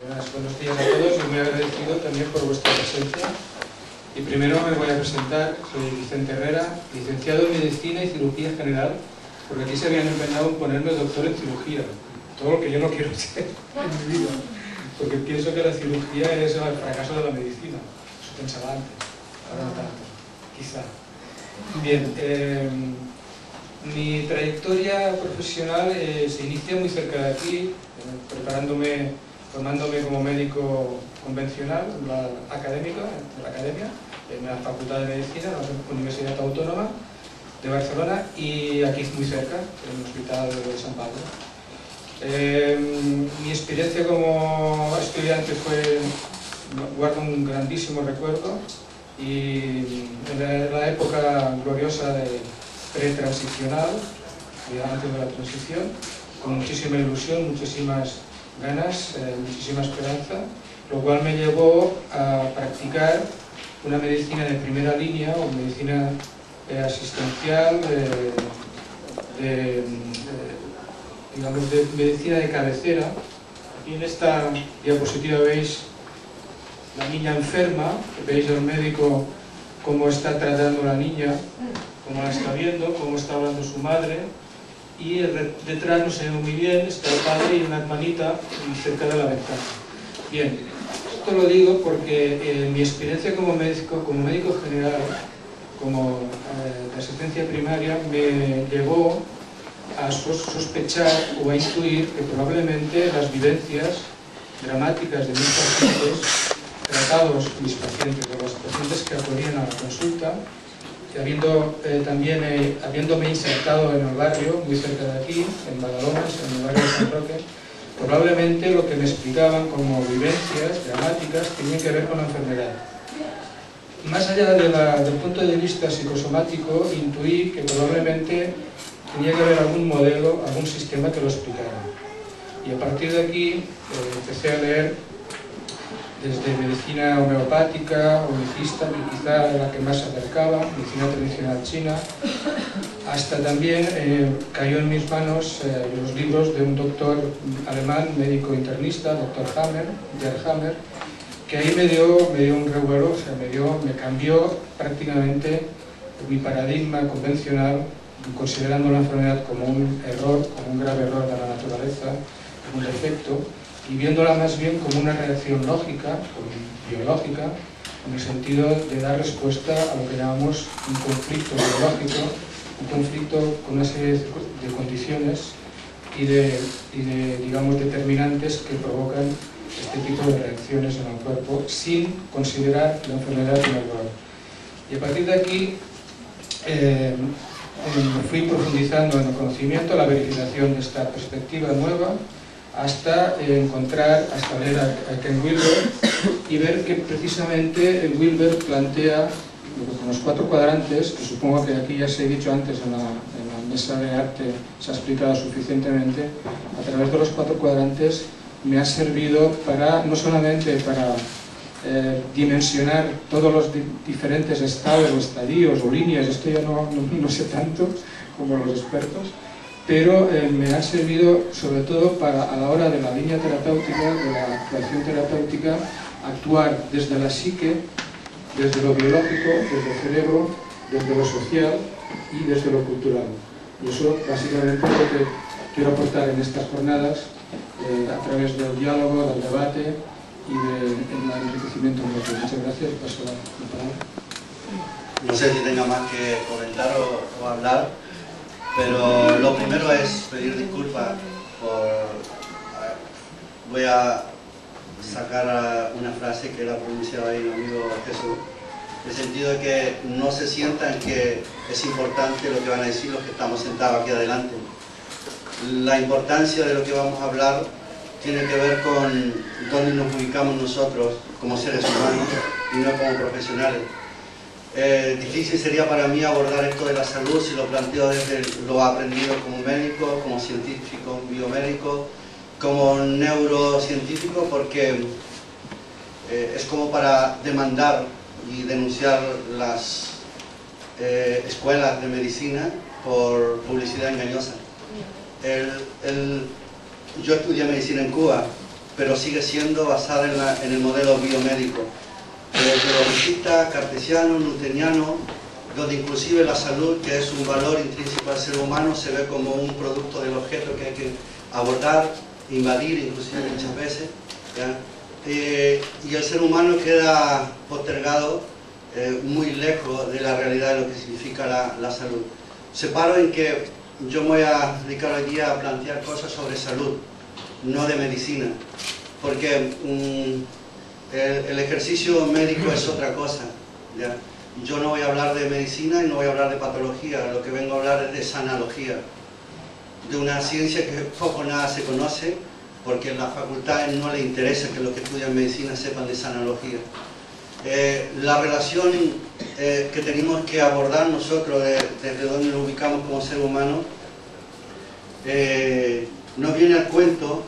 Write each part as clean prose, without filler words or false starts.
Buenos días a todos y muy agradecido también por vuestra presencia. Y primero me voy a presentar, soy Vicente Herrera, licenciado en Medicina y Cirugía General, porque aquí se habían empeñado en ponerme doctor en cirugía, todo lo que yo no quiero ser en mi vida, porque pienso que la cirugía es el fracaso de la medicina. Eso pensaba antes, ahora no tanto, quizá. Bien, mi trayectoria profesional se inicia muy cerca de aquí, formándome como médico convencional en la academia, en la Facultad de Medicina, en la Universidad Autónoma de Barcelona, y aquí muy cerca, en el Hospital de San Pablo. Mi experiencia como estudiante guardo un grandísimo recuerdo, y en la época gloriosa de pretransicional, antes de la transición, con muchísima ilusión, muchísimas ganas, muchísima esperanza, lo cual me llevó a practicar una medicina de primera línea o medicina asistencial, digamos de medicina de cabecera. Aquí en esta diapositiva veis la niña enferma, veis al médico cómo está tratando a la niña, cómo la está viendo, cómo está hablando su madre, y detrás no se ve muy bien, está el padre y una hermanita cerca de la ventana. Bien, esto lo digo porque mi experiencia como médico general, como de asistencia primaria, me llevó a sospechar o a intuir que probablemente las vivencias dramáticas de mis pacientes, mis pacientes que acudían a la consulta, habiéndome insertado en el barrio, muy cerca de aquí, en Badalones, en el barrio de San Roque, probablemente lo que me explicaban como vivencias dramáticas tenía que ver con la enfermedad. Más allá del punto de vista psicosomático, intuí que probablemente tenía que haber algún modelo, algún sistema que lo explicara. Y a partir de aquí empecé a leer desde medicina homeopática, unicista, que quizá era la que más se acercaba, medicina tradicional china, hasta también cayó en mis manos los libros de un doctor alemán, médico internista, doctor Gerd Hammer, que ahí me dio un revuelo, o sea, me cambió prácticamente mi paradigma convencional, considerando la enfermedad como un error, como un grave error de la naturaleza, como un defecto, y viéndola más bien como una reacción lógica, biológica, en el sentido de dar respuesta a lo que llamamos un conflicto biológico, un conflicto con una serie de condiciones y de digamos, determinantes que provocan este tipo de reacciones en el cuerpo, sin considerar la enfermedad un error. Y a partir de aquí fui profundizando en el conocimiento, la verificación de esta perspectiva nueva, hasta leer a Ken Wilber y ver que precisamente Wilber plantea con los 4 cuadrantes, que supongo que aquí ya se ha dicho antes en la mesa de arte, se ha explicado suficientemente. A través de los 4 cuadrantes me ha servido no solamente para dimensionar todos los diferentes estados o estadios o líneas, esto ya no sé tanto como los expertos, pero me ha servido sobre todo a la hora de la línea terapéutica, de la actuación terapéutica, actuar desde la psique, desde lo biológico, desde el cerebro, desde lo social y desde lo cultural. Y eso básicamente es lo que quiero aportar en estas jornadas a través del diálogo, del debate y del enriquecimiento mutuo. Muchas gracias. Paso la palabra. No sé si tenga más que comentar o hablar, pero lo primero es pedir disculpas voy a sacar una frase que la pronunciaba ahí mi amigo Jesús, en el sentido de que no se sientan que es importante lo que van a decir los que estamos sentados aquí adelante. La importancia de lo que vamos a hablar tiene que ver con dónde nos ubicamos nosotros como seres humanos y no como profesionales. Difícil sería para mí abordar esto de la salud si lo planteo desde lo aprendido como médico, como científico, biomédico, como neurocientífico, porque es como para demandar y denunciar las escuelas de medicina por publicidad engañosa. Yo estudié medicina en Cuba pero sigue siendo basada en el modelo biomédico. Biologista, cartesiano, newtoniano, donde inclusive la salud, que es un valor intrínseco al ser humano, se ve como un producto del objeto que hay que abordar, invadir inclusive muchas veces, ¿ya? Y el ser humano queda postergado muy lejos de la realidad de lo que significa la salud. Separo en que yo me voy a dedicar hoy día a plantear cosas sobre salud, no de medicina, porque el ejercicio médico es otra cosa, ¿ya? Yo no voy a hablar de medicina y no voy a hablar de patología, lo que vengo a hablar es de sanología, de una ciencia que poco o nada se conoce, porque en las facultades no le interesa que los que estudian medicina sepan de sanología. La relación que tenemos que abordar nosotros desde donde nos ubicamos como ser humano nos viene al cuento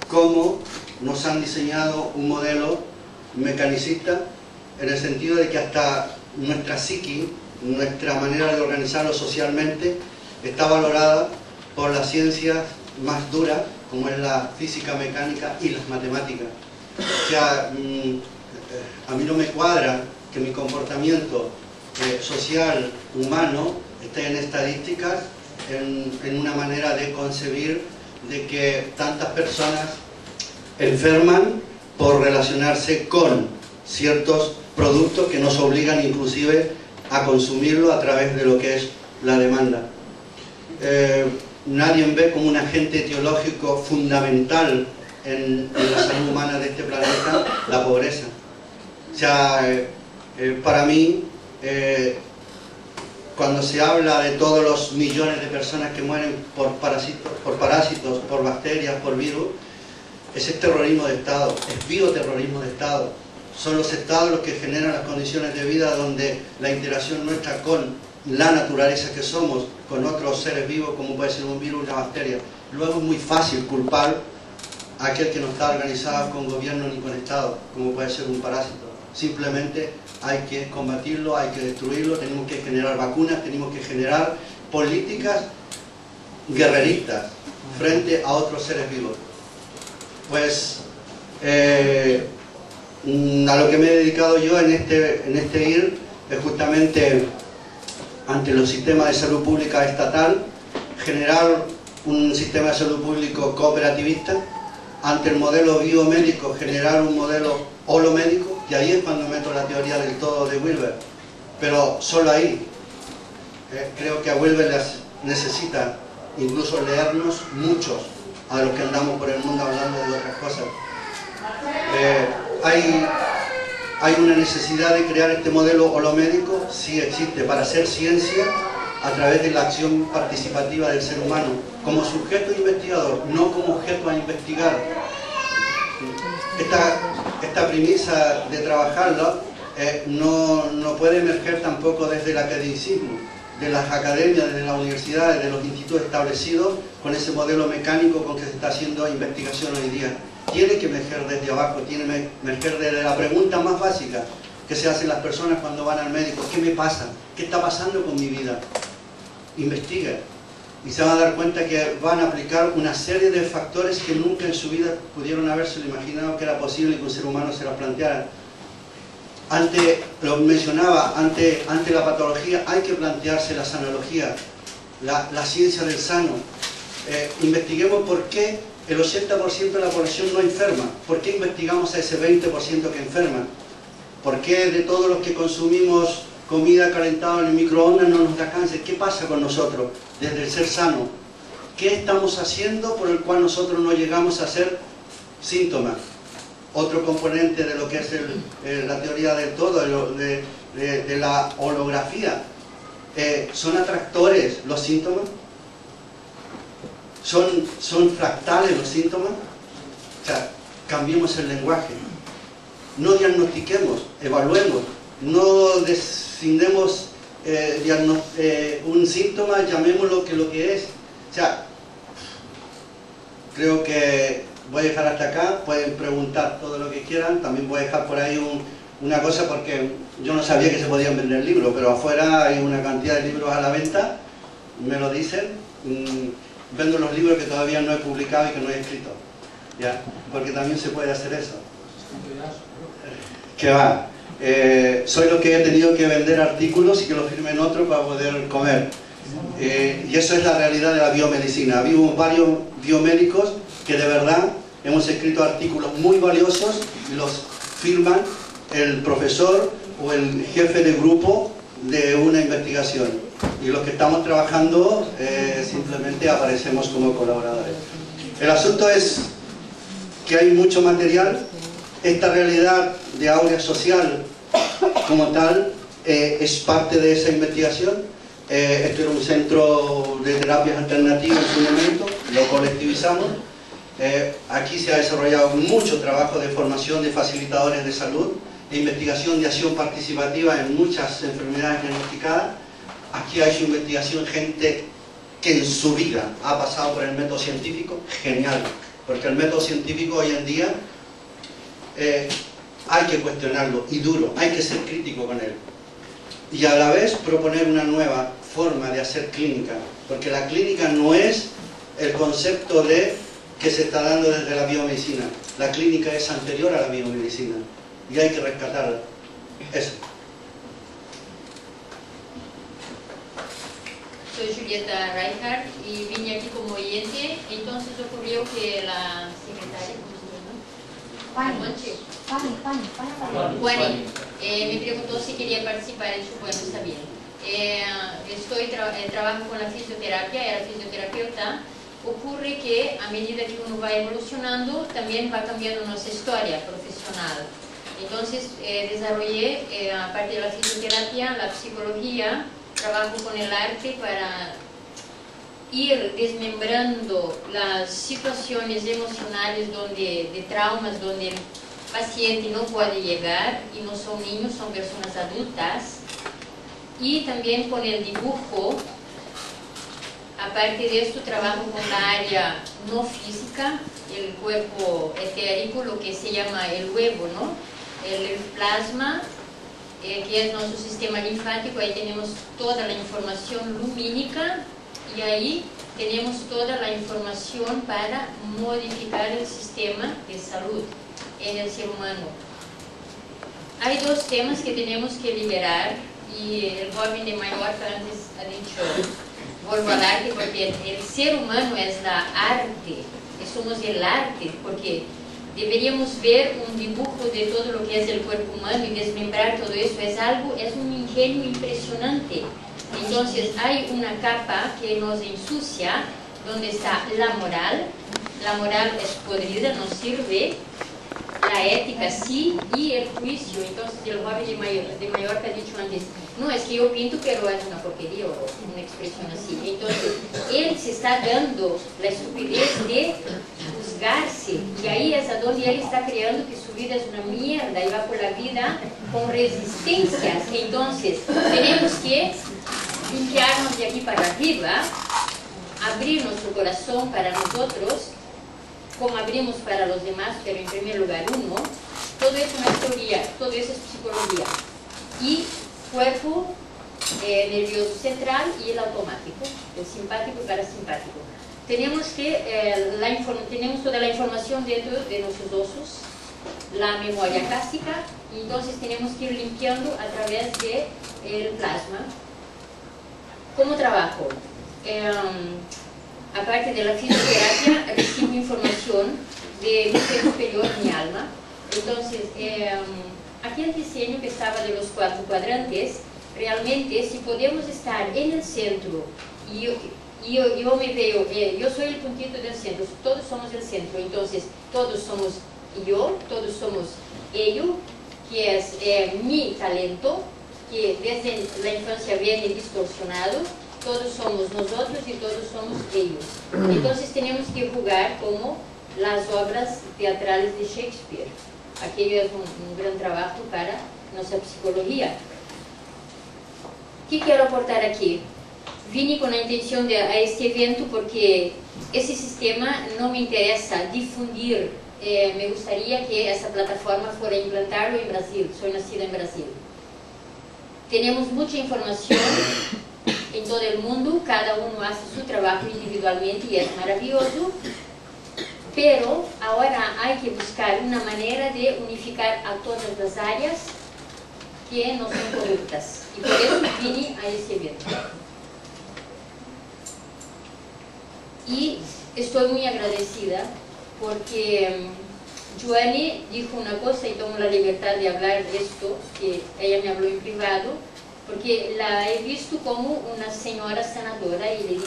cómo nos han diseñado un modelo mecanicista, en el sentido de que hasta nuestra psiqui, nuestra manera de organizarlo socialmente, está valorada por las ciencias más duras, como es la física mecánica y las matemáticas. O sea, a mí no me cuadra que mi comportamiento social, humano, esté en estadísticas, en una manera de concebir de que tantas personas enferman por relacionarse con ciertos productos que nos obligan inclusive a consumirlo a través de lo que es la demanda. Nadie ve como un agente etiológico fundamental en la salud humana de este planeta la pobreza. O sea, para mí, cuando se habla de todos los millones de personas que mueren por parásitos, por bacterias, por virus, ese es terrorismo de Estado, es bioterrorismo de Estado. Son los estados los que generan las condiciones de vida donde la interacción nuestra con la naturaleza que somos, con otros seres vivos, como puede ser un virus, una bacteria. Luego es muy fácil culpar a aquel que no está organizado con gobierno ni con Estado, como puede ser un parásito. Simplemente hay que combatirlo, hay que destruirlo, tenemos que generar vacunas, tenemos que generar políticas guerreristas frente a otros seres vivos. Pues a lo que me he dedicado yo en este IR es justamente, ante los sistemas de salud pública estatal, generar un sistema de salud público cooperativista, ante el modelo biomédico generar un modelo holomédico, y ahí es cuando meto la teoría del todo de Wilber, pero solo ahí. Creo que a Wilber les necesita incluso leernos muchos a los que andamos por el mundo hablando de otras cosas. Hay una necesidad de crear este modelo holomédico, sí existe, para hacer ciencia a través de la acción participativa del ser humano, como sujeto investigador, no como objeto a investigar. Esta premisa de trabajarlo no puede emerger tampoco desde el academicismo, de las academias, desde las universidades, de los institutos establecidos, con ese modelo mecánico con que se está haciendo investigación hoy día. Tiene que emerger desde abajo, tiene que emerger desde la pregunta más básica que se hacen las personas cuando van al médico: ¿qué me pasa? ¿Qué está pasando con mi vida? Investiguen y se van a dar cuenta que van a aplicar una serie de factores que nunca en su vida pudieron haberse imaginado que era posible que un ser humano se los planteara. Lo mencionaba, ante la patología hay que plantearse la sanología, la ciencia del sano. Investiguemos por qué el 80% de la población no enferma. ¿Por qué investigamos a ese 20% que enferma? ¿Por qué de todos los que consumimos comida calentada en el microondas no nos da cáncer? ¿Qué pasa con nosotros desde el ser sano? ¿Qué estamos haciendo por el cual nosotros no llegamos a ser síntomas? Otro componente de lo que es la teoría del todo, de la holografía. ¿Son atractores los síntomas? ¿Son fractales los síntomas? O sea, cambiemos el lenguaje. No diagnostiquemos, evaluemos. No definamos un síntoma, llamémoslo lo que es. O sea, creo que voy a dejar hasta acá. Pueden preguntar todo lo que quieran. También voy a dejar por ahí una cosa, porque yo no sabía que se podían vender libros, pero afuera hay una cantidad de libros a la venta, me lo dicen. Vendo los libros que todavía no he publicado y que no he escrito. ¿ya? Porque también se puede hacer eso. ¿Qué va? Soy lo que he tenido que vender artículos y que los firmen otros para poder comer. Y eso es la realidad de la biomedicina. Vimos varios biomédicos que de verdad hemos escrito artículos muy valiosos y los firman el profesor o el jefe de grupo de una investigación. Y los que estamos trabajando simplemente aparecemos como colaboradores. El asunto es que hay mucho material. Esta realidad de Áurea Social como tal es parte de esa investigación. Esto era un centro de terapias alternativas en su momento, lo colectivizamos. Aquí se ha desarrollado mucho trabajo de formación de facilitadores de salud, de investigación de acción participativa en muchas enfermedades diagnosticadas. Aquí ha hecho investigación gente que en su vida ha pasado por el método científico, genial, porque el método científico hoy en día hay que cuestionarlo, y duro, hay que ser crítico con él. Y a la vez proponer una nueva forma de hacer clínica, porque la clínica no es el concepto que se está dando desde la biomedicina. La clínica es anterior a la biomedicina, y hay que rescatar eso. Soy Julieta Reinhardt y vine aquí como oyente. Entonces ocurrió que la secretaria, ¿cómo se llama? Juani, me preguntó si quería participar. Y yo, bueno, está bien. Trabajo con la fisioterapia, era fisioterapeuta. Ocurre que a medida que uno va evolucionando, también va cambiando nuestra historia profesional. Entonces desarrollé, aparte de la fisioterapia, la psicología. Trabajo con el arte para ir desmembrando las situaciones emocionales de traumas donde el paciente no puede llegar, y no son niños, son personas adultas. Y también con el dibujo. Aparte de esto, trabajo con la área no física, el cuerpo etérico, lo que se llama el huevo, ¿no? El plasma, que es nuestro sistema linfático. Ahí tenemos toda la información lumínica y ahí tenemos toda la información para modificar el sistema de salud en el ser humano. Hay dos temas que tenemos que liberar, y el joven de Mallorca antes ha dicho, vuelvo al arte, porque el ser humano es la arte, somos el arte, porque deberíamos ver un dibujo de todo lo que es el cuerpo humano y desmembrar todo eso. Es un ingenio impresionante. Entonces hay una capa que nos ensucia, donde está la moral es podrida, no sirve, la ética sí, y el juicio. Entonces el joven de Mallorca ha dicho antes, no, es que yo pinto pero es una porquería, o una expresión así. Entonces él se está dando la estupidez de juzgarse, y ahí es a donde él está creando que su vida es una mierda y va por la vida con resistencias. Entonces tenemos que limpiarnos de aquí para arriba, abrir nuestro corazón para nosotros, como abrimos para los demás, pero en primer lugar uno. Todo eso no es teoría, todo eso es psicología. Y cuerpo, nervioso central y el automático, el simpático y parasimpático. Tenemos toda la información dentro de nuestros osos, la memoria clásica, y entonces tenemos que ir limpiando a través del plasma. ¿Cómo trabajo? Aparte de la fisioterapia, recibo información de mi ser superior, mi alma. Entonces, aquel diseño que estaba de los 4 cuadrantes, realmente si podemos estar en el centro, y yo me veo, yo soy el puntito del centro, todos somos el centro, entonces todos somos yo, todos somos ello, que es mi talento, que desde la infancia viene distorsionado. Todos somos nosotros y todos somos ellos. Entonces tenemos que jugar como las obras teatrales de Shakespeare. Aquello es un gran trabajo para nuestra psicología. ¿Qué quiero aportar aquí? Vine con la intención a este evento porque ese sistema no me interesa difundir. Me gustaría que esa plataforma fuera a implantarlo en Brasil. Soy nacida en Brasil. Tenemos mucha información en todo el mundo, cada uno hace su trabajo individualmente y es maravilloso, pero ahora hay que buscar una manera de unificar a todas las áreas que no son corruptas, y por eso vine a ese evento. Y estoy muy agradecida porque Joanny dijo una cosa y tomo la libertad de hablar de esto, que ella me habló en privado, porque la he visto como una señora sanadora y le dije,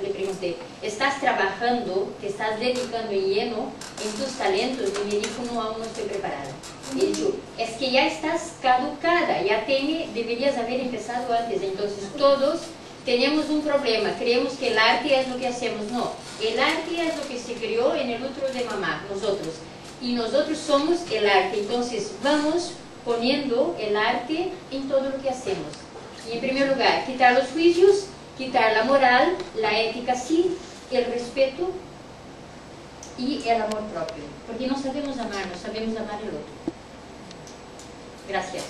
le pregunté, ¿estás trabajando, te estás dedicando en lleno en tus talentos? Y me dijo, no, aún no estoy preparada. Y dicho, es que ya estás caducada, ya deberías haber empezado antes. Entonces todos tenemos un problema, creemos que el arte es lo que hacemos. No, el arte es lo que se creó en el útero de mamá, nosotros. Y nosotros somos el arte, entonces vamos poniendo el arte en todo lo que hacemos. Y en primer lugar, quitar los juicios, quitar la moral, la ética sí, el respeto y el amor propio. Porque no sabemos amar, no sabemos amar el otro. Gracias.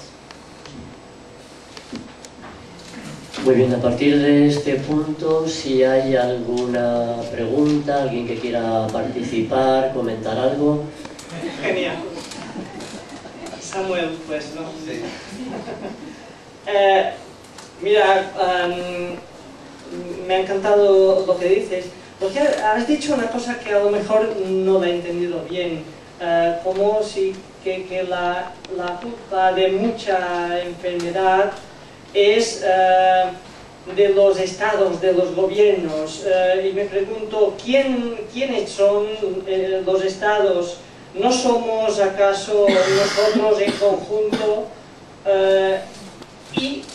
Muy bien, a partir de este punto, si hay alguna pregunta, alguien que quiera participar, comentar algo. Genial. Samuel, pues, ¿no? Sí. Mira, me ha encantado lo que dices, porque has dicho una cosa que a lo mejor no la he entendido bien, como si que la culpa de mucha enfermedad es de los estados, de los gobiernos, y me pregunto, ¿quiénes son los estados? ¿No somos acaso nosotros en conjunto? Y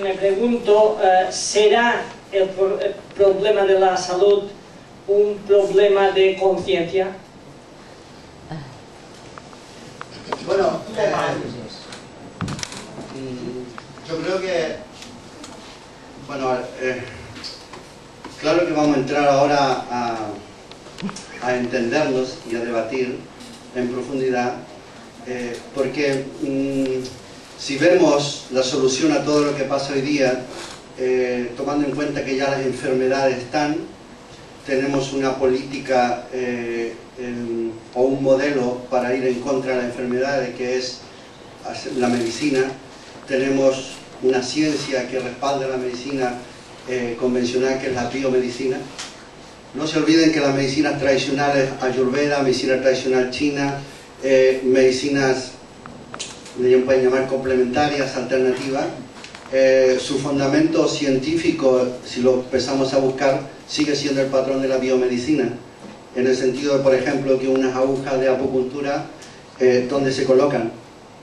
me pregunto, ¿será el problema de la salud un problema de conciencia? Bueno, yo creo que, bueno, claro que vamos a entrar ahora a entendernos y a debatir en profundidad, porque si vemos la solución a todo lo que pasa hoy día, tomando en cuenta que ya las enfermedades están, tenemos una política o un modelo para ir en contra de la enfermedad, que es la medicina. Tenemos una ciencia que respalda la medicina convencional, que es la biomedicina. No se olviden que las medicinas tradicionales, ayurveda, medicina tradicional china, medicinas, le pueden llamar complementarias, alternativas, su fundamento científico, si lo empezamos a buscar, sigue siendo el patrón de la biomedicina, en el sentido de, por ejemplo, que unas agujas de acupuntura, ¿dónde se colocan?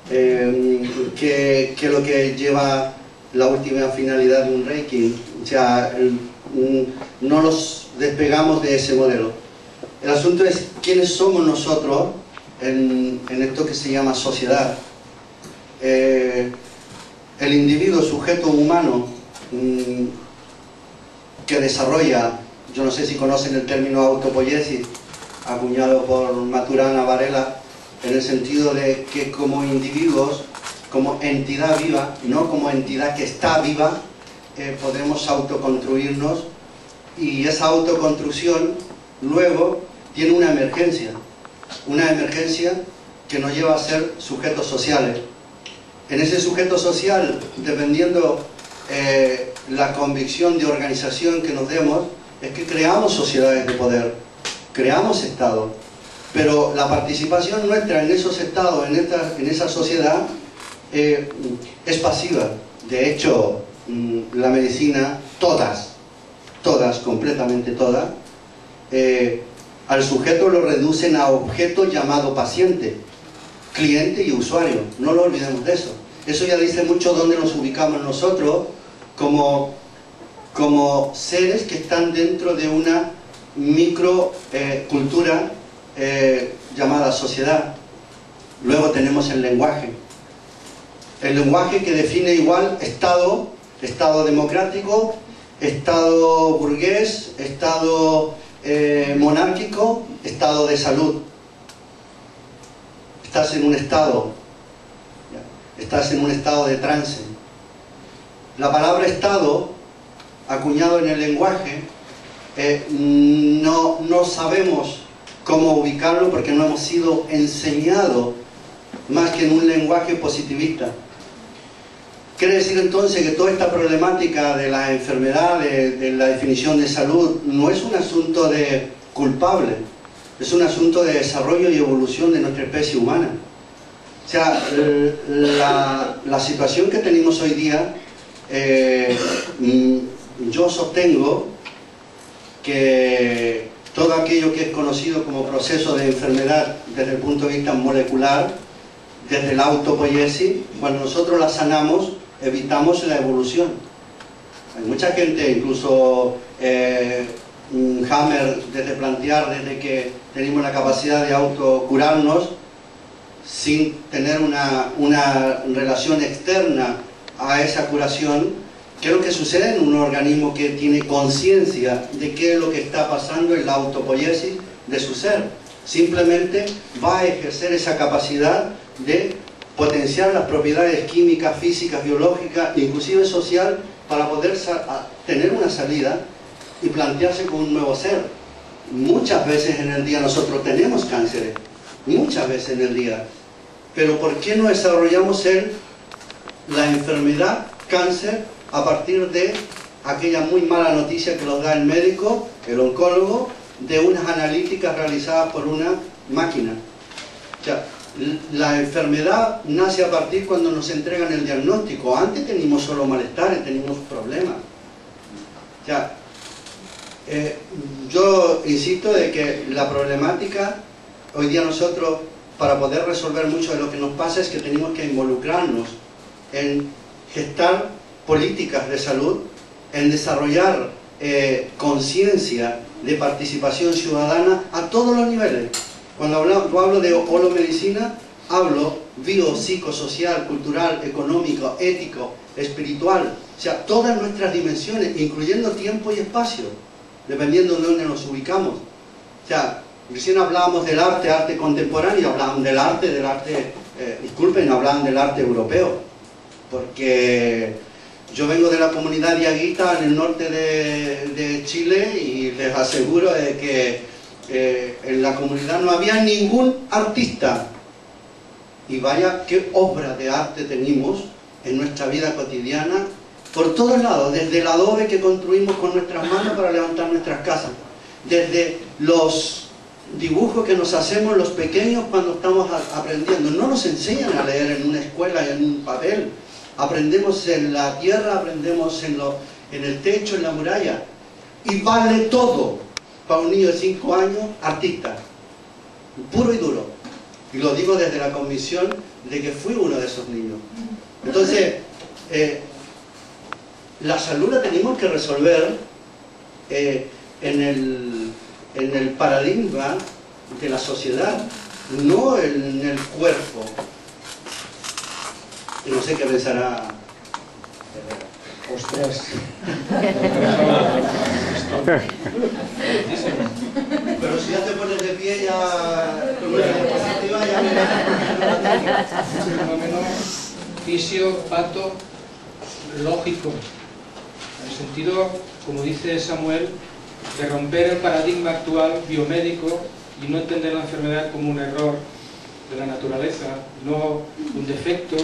¿Qué es lo que lleva la última finalidad de un Reiki? O sea, no nos despegamos de ese modelo. El asunto es quiénes somos nosotros en esto que se llama sociedad. El individuo, sujeto humano que desarrolla, yo no sé si conocen el término autopoiesis, acuñado por Maturana Varela, en el sentido de que como individuos, como entidad viva, no como entidad que está viva, podemos autoconstruirnos, y esa autoconstrucción luego tiene una emergencia que nos lleva a ser sujetos sociales. En ese sujeto social, dependiendo la convicción de organización que nos demos, es que creamos sociedades de poder, creamos estados, pero la participación nuestra en esos estados, en esa sociedad, es pasiva. De hecho, la medicina, todas, completamente todas, al sujeto lo reducen a objeto llamado paciente, cliente y usuario. No lo olvidemos de eso. Eso ya dice mucho dónde nos ubicamos nosotros como seres que están dentro de una microcultura llamada sociedad. Luego tenemos el lenguaje que define igual estado democrático, estado burgués, estado monárquico, estado de salud. Estás en un estado de trance. La palabra estado, acuñado en el lenguaje, no sabemos cómo ubicarlo porque no hemos sido enseñados más que en un lenguaje positivista. Quiere decir entonces que toda esta problemática de las enfermedades, de la definición de salud, no es un asunto de culpable, es un asunto de desarrollo y evolución de nuestra especie humana. O sea, la situación que tenemos hoy día, yo sostengo que todo aquello que es conocido como proceso de enfermedad desde el punto de vista molecular, desde la autopoiesis, cuando nosotros la sanamos, evitamos la evolución. Hay mucha gente, incluso Hammer, desde plantear, desde que tenemos la capacidad de autocurarnos, sin tener una relación externa a esa curación, ¿qué es lo que sucede en un organismo que tiene conciencia de qué es lo que está pasando en la autopoiesis de su ser? Simplemente va a ejercer esa capacidad de potenciar las propiedades químicas, físicas, biológicas, inclusive social, para poder tener una salida y plantearse como un nuevo ser. Muchas veces en el día nosotros tenemos cánceres, muchas veces en el día, pero ¿por qué no desarrollamos la enfermedad cáncer a partir de aquella muy mala noticia que nos da el médico, el oncólogo, de unas analíticas realizadas por una máquina? O sea, la enfermedad nace a partir cuando nos entregan el diagnóstico. Antes teníamos solo malestares, teníamos problemas. O sea, yo insisto de que la problemática, hoy día nosotros, para poder resolver mucho de lo que nos pasa, es que tenemos que involucrarnos en gestar políticas de salud, en desarrollar conciencia de participación ciudadana a todos los niveles. Cuando hablo de holomedicina, hablo biopsicosocial, cultural, económico, ético, espiritual, o sea, todas nuestras dimensiones, incluyendo tiempo y espacio, dependiendo de dónde nos ubicamos. O sea, recién hablábamos del arte contemporáneo, y hablaban del arte, disculpen, hablaban del arte europeo, porque yo vengo de la comunidad diaguita en el norte de Chile y les aseguro de que en la comunidad no había ningún artista. Y vaya qué obra de arte tenemos en nuestra vida cotidiana, por todos lados, desde el adobe que construimos con nuestras manos para levantar nuestras casas, desde los dibujos que nos hacemos los pequeños cuando estamos aprendiendo. No nos enseñan a leer en una escuela y en un papel, aprendemos en la tierra, aprendemos en el techo, en la muralla, y vale todo para un niño de 5 años, artista, puro y duro. Y lo digo desde la convicción de que fui uno de esos niños. Entonces, la salud la tenemos que resolver en el paradigma de la sociedad, no en el cuerpo. Y no sé qué pensará. Ostras. Pero si ya te pones de pie, ya con una diapositiva ya Es un fenómeno fisiopatológico, en el sentido, como dice Samuel, de romper el paradigma actual biomédico y no entender la enfermedad como un error de la naturaleza, no un defecto,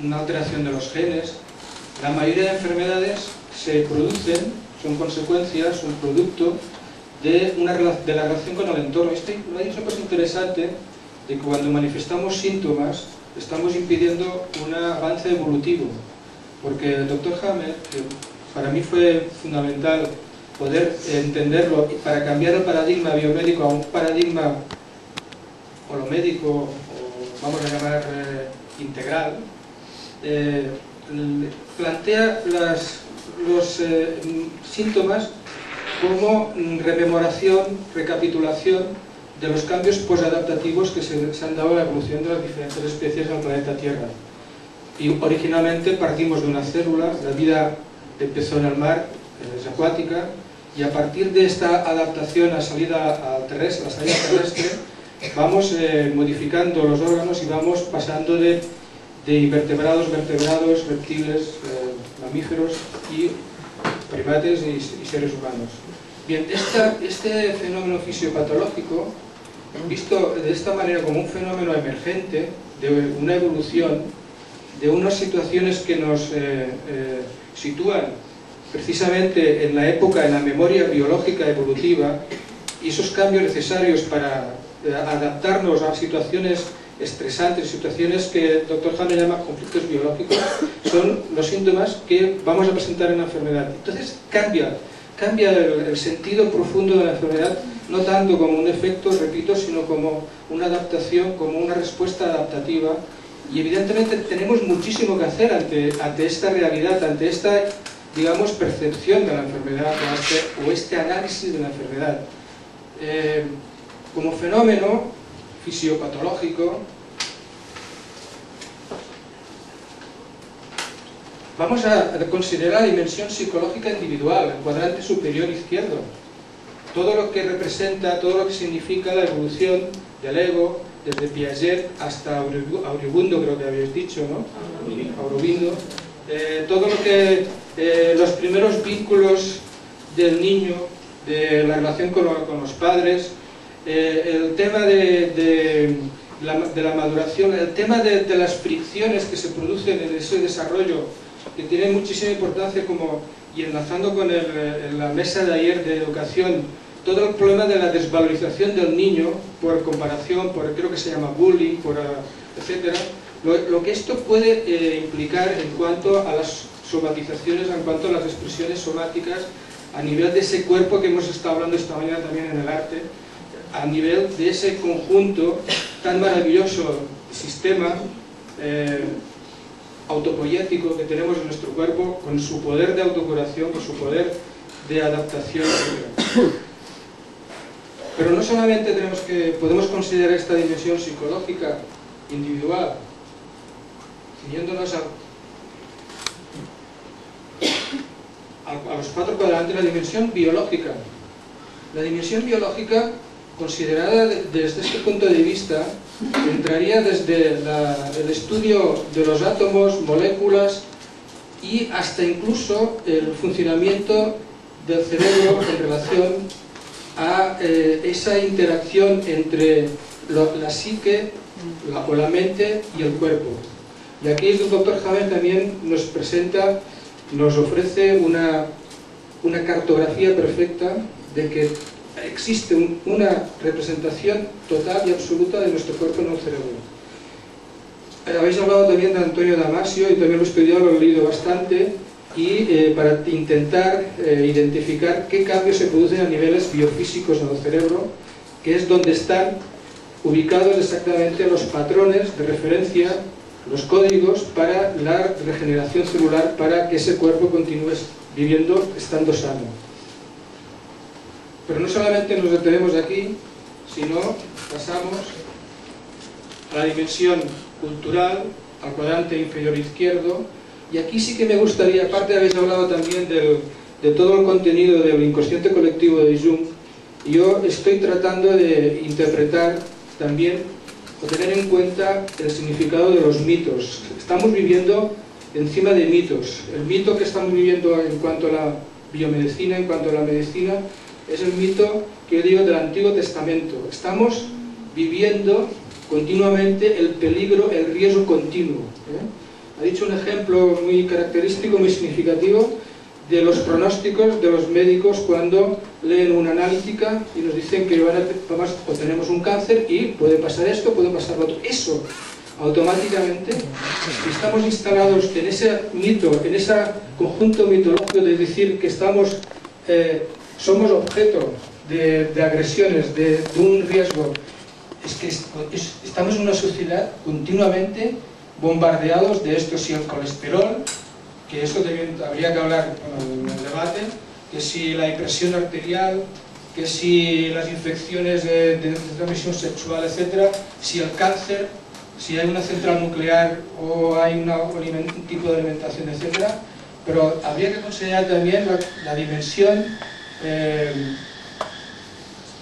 una alteración de los genes. La mayoría de enfermedades se producen, son consecuencias, son producto de la relación con el entorno. Hay una cosa interesante de que cuando manifestamos síntomas estamos impidiendo un avance evolutivo, porque el doctor Hammer, que para mí fue fundamental poder entenderlo para cambiar el paradigma biomédico a un paradigma holomédico, o vamos a llamar integral, plantea los síntomas como rememoración, recapitulación de los cambios posadaptativos que se han dado en la evolución de las diferentes especies del planeta Tierra. Y originalmente partimos de una célula, la vida empezó en el mar, es acuática, y a partir de esta adaptación a la salida terrestre, vamos modificando los órganos y vamos pasando de invertebrados, vertebrados, reptiles, mamíferos y primates y seres humanos. Bien, este fenómeno fisiopatológico, visto de esta manera como un fenómeno emergente, de una evolución, de unas situaciones que nos sitúan precisamente en la época, en la memoria biológica evolutiva, y esos cambios necesarios para adaptarnos a situaciones estresantes, situaciones que el Dr. Hammer llama conflictos biológicos, son los síntomas que vamos a presentar en la enfermedad. Entonces cambia el sentido profundo de la enfermedad, no tanto como un efecto, repito, sino como una adaptación, como una respuesta adaptativa. Y evidentemente tenemos muchísimo que hacer ante esta realidad, ante esta, digamos, percepción de la enfermedad o este análisis de la enfermedad. Como fenómeno fisiopatológico, vamos a considerar la dimensión psicológica individual, el cuadrante superior izquierdo. Todo lo que representa, todo lo que significa la evolución del ego, desde Piaget hasta Aurobindo, creo que habéis dicho, ¿no? Aurobindo. Todo lo que los primeros vínculos del niño, de la relación con los padres, el tema de la maduración, el tema de las fricciones que se producen en ese desarrollo, que tiene muchísima importancia, y enlazando con la mesa de ayer de educación, todo el problema de la desvalorización del niño por comparación, creo que se llama bullying, etcétera, lo que esto puede implicar en cuanto a las somatizaciones, en cuanto a las expresiones somáticas, a nivel de ese cuerpo que hemos estado hablando esta mañana también en el arte, a nivel de ese conjunto tan maravilloso sistema autopoyético que tenemos en nuestro cuerpo, con su poder de autocuración, con su poder de adaptación, etc. Pero no solamente podemos considerar esta dimensión psicológica individual, siguiéndonos a los 4 cuadrantes, la dimensión biológica. La dimensión biológica, considerada desde este punto de vista, entraría desde el estudio de los átomos, moléculas y hasta incluso el funcionamiento del cerebro en relación a esa interacción entre la psique o la mente y el cuerpo. Y aquí el Dr. Hammer también nos ofrece una cartografía perfecta de que existe una representación total y absoluta de nuestro cuerpo en el cerebro. Habéis hablado también de Antonio Damasio, y también lo he estudiado, lo he leído bastante, y para intentar identificar qué cambios se producen a niveles biofísicos en el cerebro, que es donde están ubicados exactamente los patrones de referencia, los códigos para la regeneración celular, para que ese cuerpo continúe viviendo estando sano. Pero no solamente nos detenemos aquí, sino pasamos a la dimensión cultural, al cuadrante inferior izquierdo, y aquí sí que me gustaría, aparte habéis hablado también de todo el contenido del inconsciente colectivo de Jung, yo estoy tratando de interpretar también o tener en cuenta el significado de los mitos. Estamos viviendo encima de mitos. El mito que estamos viviendo en cuanto a la biomedicina, en cuanto a la medicina, es el mito que yo digo del Antiguo Testamento. Estamos viviendo continuamente el peligro, el riesgo continuo. Ha dicho un ejemplo muy característico, muy significativo, de los pronósticos de los médicos cuando leen una analítica y nos dicen que o tenemos un cáncer y puede pasar esto, puede pasar lo otro. Eso, automáticamente, estamos instalados en ese mito, en ese conjunto mitológico de decir que somos objeto de agresiones, de un riesgo. Es que estamos en una sociedad continuamente bombardeados de esto, si el colesterol, que esto también habría que hablar en el debate, que si la hipertensión arterial, que si las infecciones de transmisión sexual, etc., si el cáncer, si hay una central nuclear o hay un tipo de alimentación, etc. Pero habría que considerar también la dimensión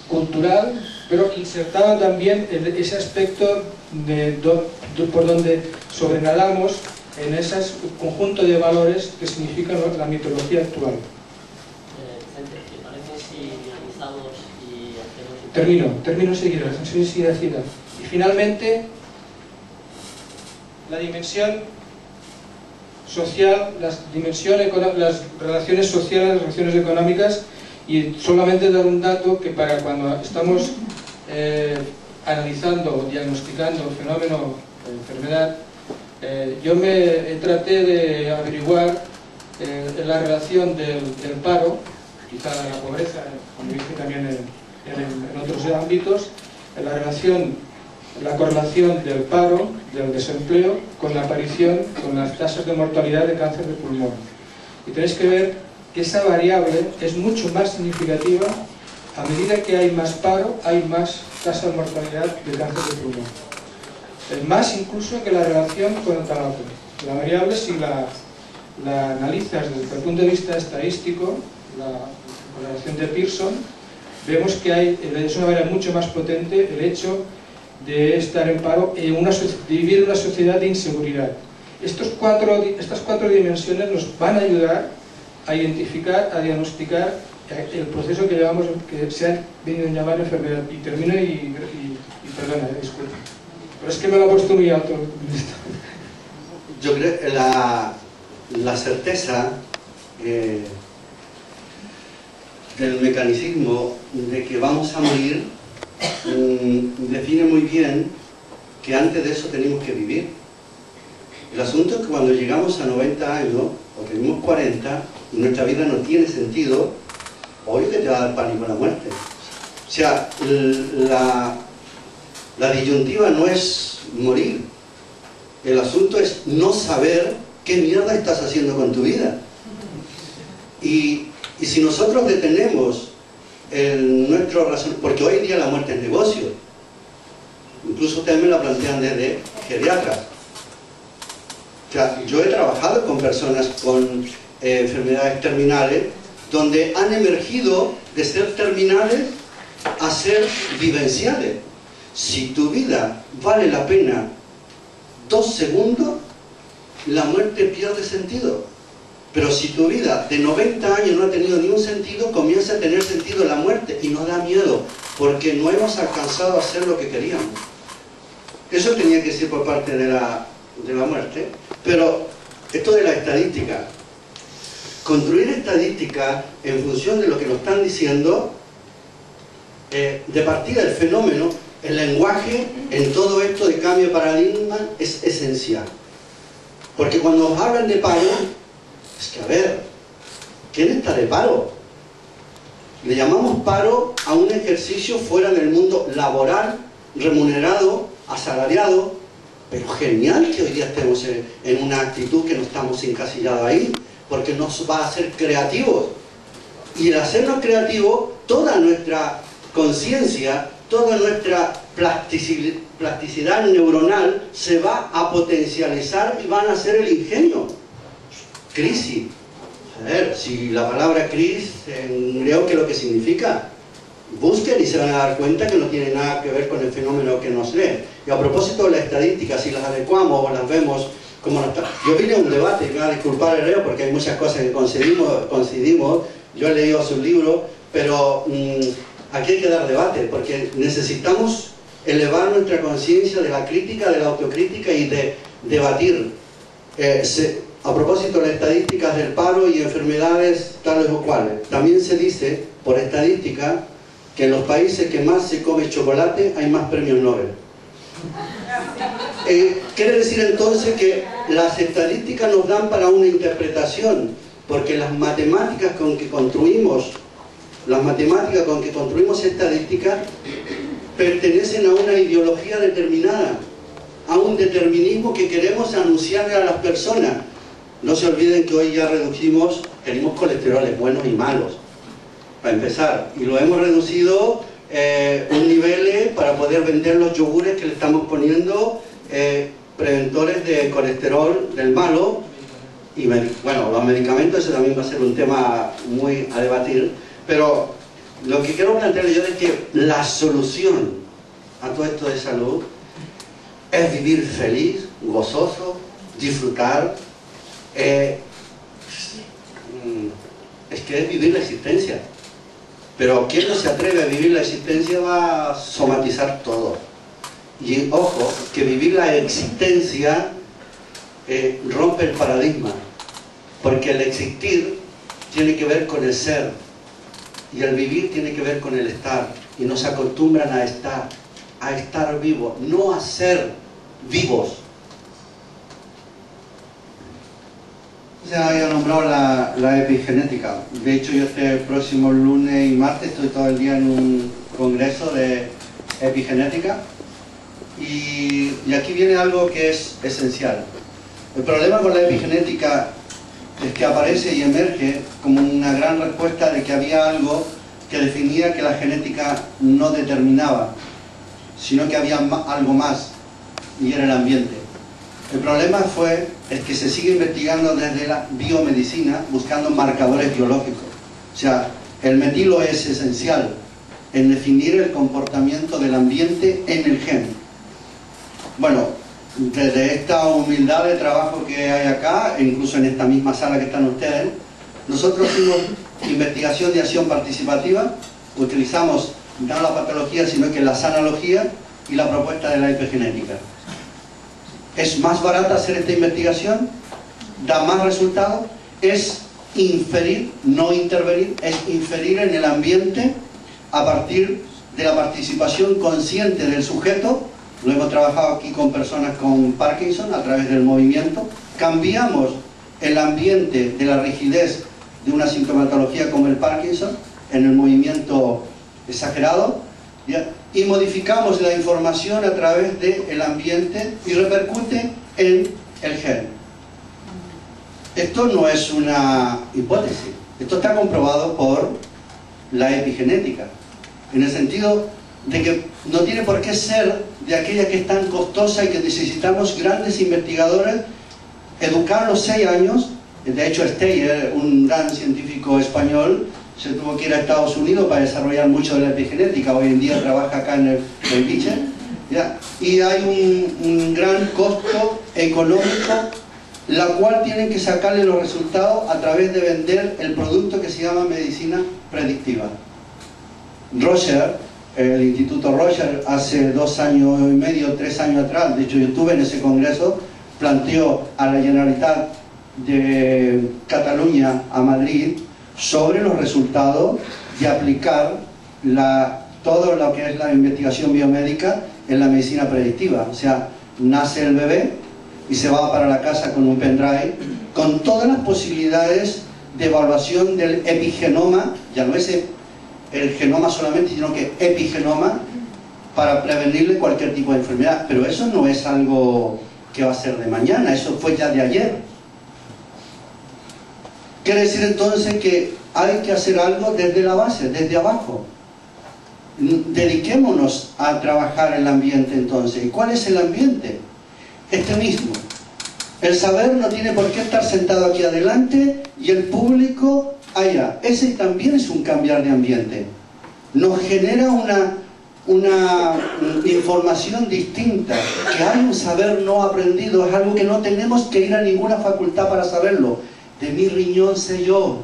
cultural, pero insertada también en ese aspecto por donde sobrenadamos en ese conjunto de valores que significan la mitología actual. Vicente, ¿te parece sé si realizamos y hacemos... Termino enseguida, la sensibilidad. Y finalmente, la dimensión social, las relaciones sociales, las relaciones económicas, y solamente dar un dato que para cuando estamos analizando o diagnosticando el fenómeno de enfermedad, yo traté de averiguar la relación del paro, quizá la pobreza, como dije también en otros ámbitos, la correlación del paro, del desempleo, con la aparición, con las tasas de mortalidad de cáncer de pulmón. Y tenéis que ver que esa variable es mucho más significativa a medida que hay más paro, hay más tasa de mortalidad de cáncer de pulmón. Más incluso que la relación con el tabaco. La variable, si la analizas desde el punto de vista estadístico, la correlación de Pearson, vemos que es una variable mucho más potente el hecho de estar en paro y de vivir en una sociedad de inseguridad. Estas cuatro dimensiones nos van a ayudar a identificar, a diagnosticar el proceso que se ha venido a llamar enfermedad. Y termino y perdona, disculpa. Pero es que me lo ha puesto muy alto. Yo creo que la certeza del mecanicismo de que vamos a morir define muy bien que antes de eso tenemos que vivir. El asunto es que cuando llegamos a 90 años, o tenemos 40, y nuestra vida no tiene sentido, obvio que te va a dar pánico la muerte. O sea, la disyuntiva no es morir. El asunto es no saber qué mierda estás haciendo con tu vida. Y si nosotros detenemos nuestro razón, porque hoy en día la muerte es negocio, incluso ustedes me la plantean desde geriatras. O sea, yo he trabajado con personas con enfermedades terminales donde han emergido de ser terminales a ser vivenciales. Si tu vida vale la pena 2 segundos, la muerte pierde sentido. Pero si tu vida de 90 años no ha tenido ningún sentido, comienza a tener sentido la muerte y nos da miedo, porque no hemos alcanzado a hacer lo que queríamos. Eso tenía que ser por parte de la muerte. Pero esto de la estadística, construir estadística en función de lo que nos están diciendo, de partida del fenómeno, el lenguaje en todo esto de cambio de paradigma es esencial. Porque cuando nos hablan de paro, es que a ver, ¿quién está de paro? Le llamamos paro a un ejercicio fuera del mundo laboral, remunerado, asalariado, pero genial que hoy día estemos en una actitud que no estamos encasillados ahí, porque nos va a hacer creativos. Y el hacernos creativos, toda nuestra conciencia, toda nuestra plasticidad neuronal se va a potencializar y van a ser el ingenio. Crisis. A ver, si la palabra crisis en griego, ¿qué es lo que significa? Busquen y se van a dar cuenta que no tiene nada que ver con el fenómeno que nos lee. Y a propósito de las estadísticas, si las adecuamos o las vemos como las... Yo vine a un debate, y me va a disculpar el reo porque hay muchas cosas que coincidimos. Yo he leído sus libros, pero aquí hay que dar debate, porque necesitamos elevar nuestra conciencia de la crítica, de la autocrítica y de debatir. A propósito de las estadísticas del paro y enfermedades tales o cuales, también se dice, por estadística, que en los países que más se come chocolate hay más premios Nobel. Quiere decir entonces que las estadísticas nos dan para una interpretación, porque las matemáticas con que construimos estadísticas pertenecen a una ideología determinada, a un determinismo que queremos anunciarle a las personas. No se olviden que hoy ya tenemos colesteroles buenos y malos, para empezar, y lo hemos reducido un nivel para poder vender los yogures que le estamos poniendo preventores de colesterol del malo, y bueno, los medicamentos, eso también va a ser un tema muy a debatir, pero lo que quiero plantearles yo es que la solución a todo esto de salud es vivir feliz, gozoso, disfrutar, es que es vivir la existencia. Pero quien no se atreve a vivir la existencia va a somatizar todo. Y ojo, que vivir la existencia rompe el paradigma, porque el existir tiene que ver con el ser, y el vivir tiene que ver con el estar, y nos acostumbran a estar vivos, no a ser vivos. Se había nombrado la epigenética. De hecho, yo este próximo lunes y martes estoy todo el día en un congreso de epigenética, y aquí viene algo que es esencial. El problema con la epigenética es que aparece y emerge como una gran respuesta de que había algo que definía que la genética no determinaba, sino que había algo más, y era el ambiente. El problema es que se sigue investigando desde la biomedicina buscando marcadores biológicos. O sea, el metilo es esencial en definir el comportamiento del ambiente en el gen. Bueno, desde esta humildad de trabajo que hay acá, e incluso en esta misma sala que están ustedes, nosotros hicimos investigación de acción participativa, utilizamos no la patología sino que la sanología y la propuesta de la epigenética. Es más barata hacer esta investigación, da más resultados, es inferir, no intervenir, es inferir en el ambiente a partir de la participación consciente del sujeto. Lo hemos trabajado aquí con personas con Parkinson a través del movimiento. Cambiamos el ambiente de la rigidez de una sintomatología como el Parkinson en el movimiento exagerado, ¿ya? Y modificamos la información a través del ambiente y repercute en el gen. Esto no es una hipótesis, esto está comprobado por la epigenética, en el sentido de que no tiene por qué ser de aquella que es tan costosa y que necesitamos grandes investigadores, educarlos 6 años. De hecho, Steyer, un gran científico español, se tuvo que ir a Estados Unidos para desarrollar mucho de la epigenética. Hoy en día trabaja acá en el Biche, ¿ya? Y hay un gran costo económico, la cual tienen que sacarle los resultados a través de vender el producto que se llama medicina predictiva. Roger, el Instituto Roger, hace 2 años y medio, 3 años atrás, de hecho yo estuve en ese congreso, planteó a la Generalitat de Cataluña, a Madrid, sobre los resultados de aplicar todo lo que es la investigación biomédica en la medicina predictiva. O sea, nace el bebé y se va para la casa con un pendrive, con todas las posibilidades de evaluación del epigenoma, ya no es el genoma solamente, sino que epigenoma, para prevenirle cualquier tipo de enfermedad. Pero eso no es algo que va a ser de mañana, eso fue ya de ayer. Quiere decir entonces que hay que hacer algo desde la base, desde abajo. Dediquémonos a trabajar el ambiente entonces. ¿Y cuál es el ambiente? Este mismo. El saber no tiene por qué estar sentado aquí adelante y el público allá. Ese también es un cambiar de ambiente. Nos genera una información distinta, que hay un saber no aprendido, es algo que no tenemos que ir a ninguna facultad para saberlo. De mi riñón sé yo.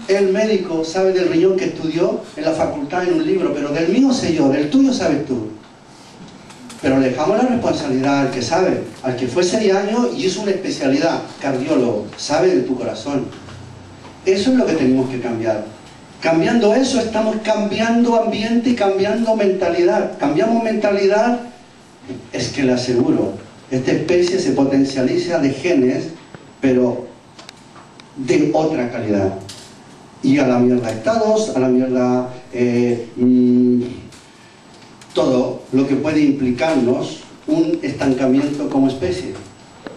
El médico sabe del riñón que estudió en la facultad en un libro, pero del mío sé yo, del tuyo sabes tú. Pero le dejamos la responsabilidad al que sabe, al que fue 6 años y es una especialidad, cardiólogo, sabe de tu corazón. Eso es lo que tenemos que cambiar. Cambiando eso estamos cambiando ambiente y cambiando mentalidad. Cambiamos mentalidad, es que le aseguro, esta especie se potencializa de genes, pero de otra calidad. Y a la mierda estados, a la mierda todo lo que puede implicarnos un estancamiento como especie.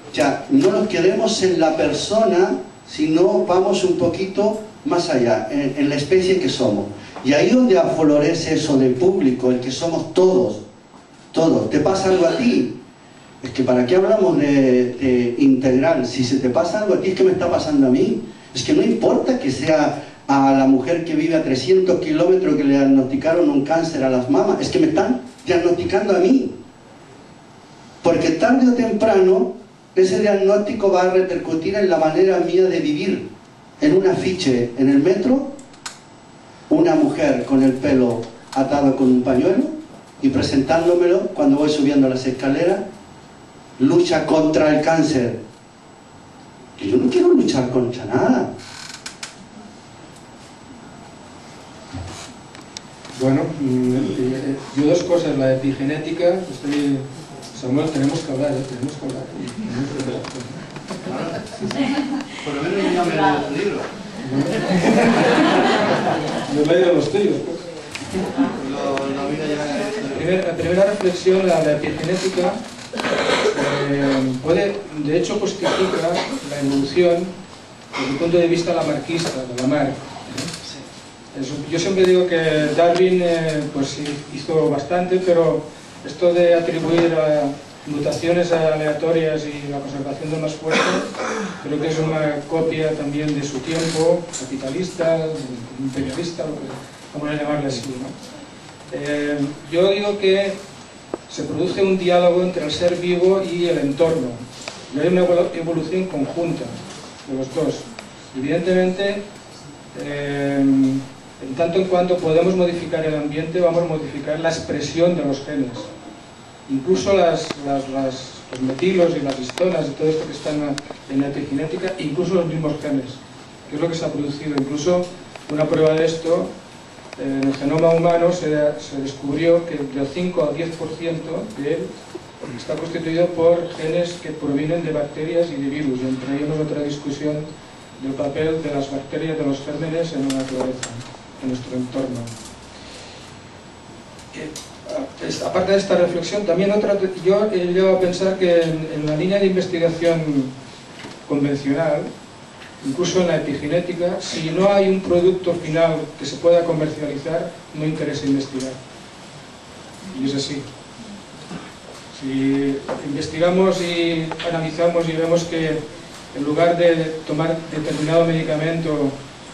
O sea, no nos quedemos en la persona, sino vamos un poquito más allá, en la especie que somos. Y ahí donde aflorece eso del público, el que somos todos, todos. ¿Te pasa algo a ti? Es que ¿para qué hablamos de integral? Si se te pasa algo a ti, es que me está pasando a mí. Es que no importa que sea a la mujer que vive a 300 kilómetros que le diagnosticaron un cáncer a las mamas, es que me están diagnosticando a mí. Porque tarde o temprano ese diagnóstico va a repercutir en la manera mía de vivir. En un afiche en el metro, una mujer con el pelo atado con un pañuelo y presentándomelo cuando voy subiendo las escaleras, lucha contra el cáncer. Que yo no quiero luchar contra nada. Bueno, yo dos cosas, la epigenética, Samuel, tenemos que hablar, tenemos que hablar. Por lo menos yo no me he leído tu libro. Yo he leído los tuyos. La primera reflexión, la epigenética, puede, de hecho, justifica la evolución desde el punto de vista lamarquista, de Lamarck. Yo siempre digo que Darwin pues sí, hizo bastante, pero esto de atribuir a mutaciones aleatorias y la conservación de más fuerte, creo que es una copia también de su tiempo, capitalista, imperialista, lo que vamos a llamarle así, ¿no? Yo digo que se produce un diálogo entre el ser vivo y el entorno, y hay una evolución conjunta de los dos. Evidentemente, en tanto en cuanto podemos modificar el ambiente, vamos a modificar la expresión de los genes. Incluso los metilos y las histonas y todo esto que están en la epigenética, incluso los mismos genes, que es lo que se ha producido. Incluso una prueba de esto, en el genoma humano se descubrió que del 5 al 10% de él está constituido por genes que provienen de bacterias y de virus, y entre ellos otra discusión del papel de las bacterias, de los gérmenes en la naturaleza, en nuestro entorno. Aparte de esta reflexión, también yo he llegado a pensar que en la línea de investigación convencional, incluso en la epigenética, si no hay un producto final que se pueda comercializar, no interesa investigar. Y es así. Si investigamos y analizamos y vemos que en lugar de tomar determinado medicamento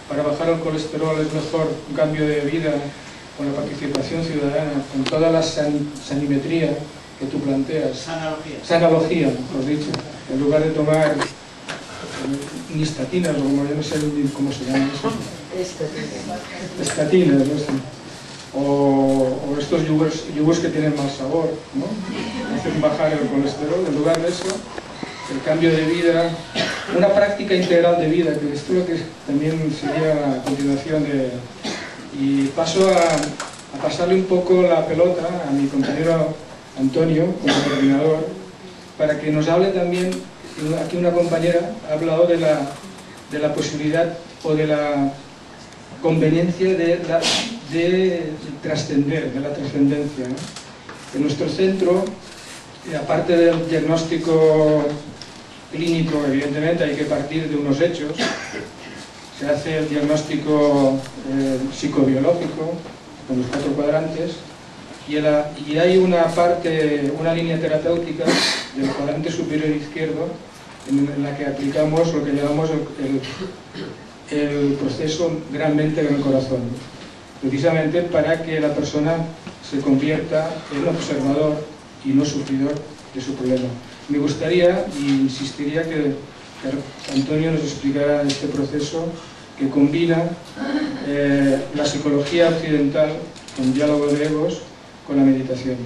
para bajar el colesterol es mejor un cambio de vida con la participación ciudadana, con toda la sanimetría que tú planteas. Sanalogía, mejor dicho. En lugar de tomar nistatinas, o como yo no sé cómo se llama eso. Estatinas, no sé. O estos yogures que tienen mal sabor, ¿no? Hacen bajar el colesterol. En lugar de eso, el cambio de vida, una práctica integral de vida, que esto es lo que también sería la continuación de... Y paso a pasarle un poco la pelota a mi compañero Antonio, como coordinador, para que nos hable también, aquí una compañera ha hablado de la posibilidad o de la conveniencia de trascender, de la trascendencia, ¿no? En nuestro centro, aparte del diagnóstico clínico, evidentemente hay que partir de unos hechos. Se hace el diagnóstico psicobiológico con los 4 cuadrantes y hay una línea terapéutica del cuadrante superior izquierdo en la que aplicamos lo que llamamos el proceso gran mente, gran corazón, precisamente para que la persona se convierta en observador y no sufridor de su problema. Me gustaría y insistiría que Antonio nos explicara este proceso que combina la psicología occidental con diálogo de egos con la meditación.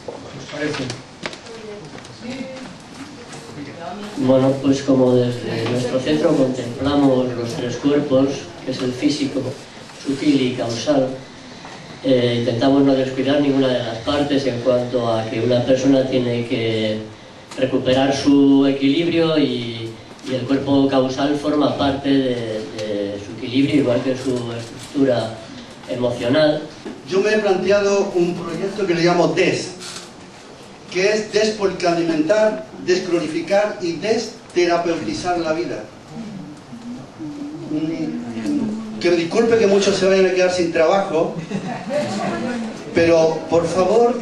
¿Os parece? Bueno, pues como desde nuestro centro contemplamos los 3 cuerpos, que es el físico, sutil y causal, intentamos no descuidar ninguna de las partes en cuanto a que una persona tiene que recuperar su equilibrio y el cuerpo causal forma parte de su equilibrio, igual que su estructura emocional. Yo me he planteado un proyecto que le llamo DES, que es despolicalimentar, desclorificar y desterapeutizar la vida. Que me disculpe que muchos se vayan a quedar sin trabajo, pero por favor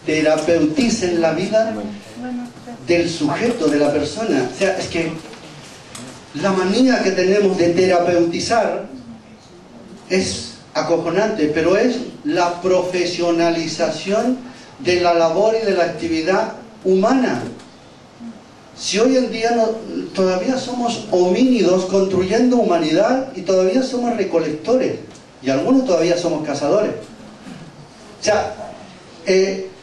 terapeuticen la vida del sujeto, de la persona. O sea, es que la manía que tenemos de terapeutizar es acojonante, pero es la profesionalización de la labor y de la actividad humana. Si hoy en día todavía somos homínidos construyendo humanidad y todavía somos recolectores y algunos todavía somos cazadores. O sea,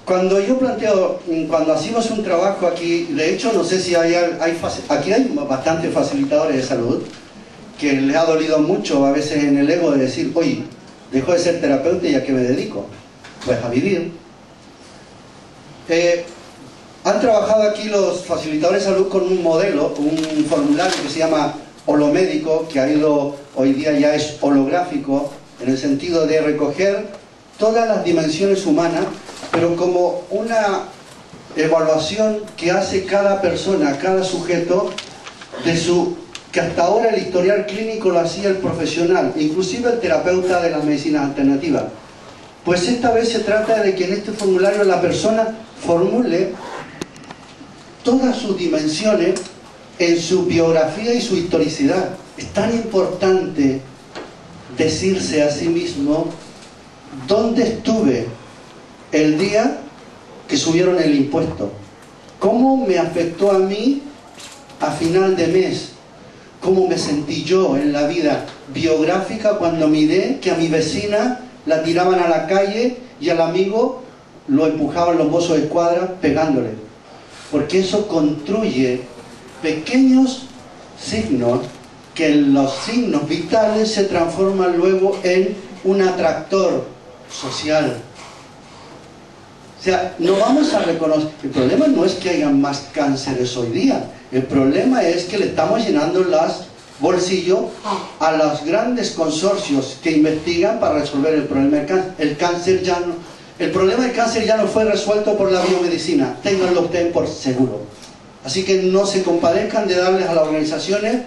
cuando yo planteo, cuando hacemos un trabajo aquí, de hecho no sé si aquí hay bastantes facilitadores de salud que les ha dolido mucho a veces en el ego de decir, oye, dejo de ser terapeuta y ¿a qué me dedico? Pues a vivir. Han trabajado aquí los facilitadores de salud con un modelo, un formulario que se llama holomédico, que hoy día ya es holográfico, en el sentido de recoger todas las dimensiones humanas, pero como una evaluación que hace cada persona, cada sujeto, que hasta ahora el historial clínico lo hacía el profesional, inclusive el terapeuta de las medicinas alternativas. Pues esta vez se trata de que en este formulario la persona formule todas sus dimensiones en su biografía y su historicidad. Es tan importante decirse a sí mismo dónde estuve el día que subieron el impuesto, cómo me afectó a mí a final de mes, cómo me sentí yo en la vida biográfica cuando miré que a mi vecina la tiraban a la calle y al amigo lo empujaban los mozos de escuadra pegándole. Porque eso construye pequeños signos que en los signos vitales se transforman luego en un atractor social. O sea, no vamos a reconocer... El problema no es que haya más cánceres hoy día. El problema es que le estamos llenando los bolsillos a los grandes consorcios que investigan para resolver el problema del cáncer. El problema del cáncer ya no fue resuelto por la biomedicina, ténganlo ustedes por seguro. Así que no se compadezcan de darles a las organizaciones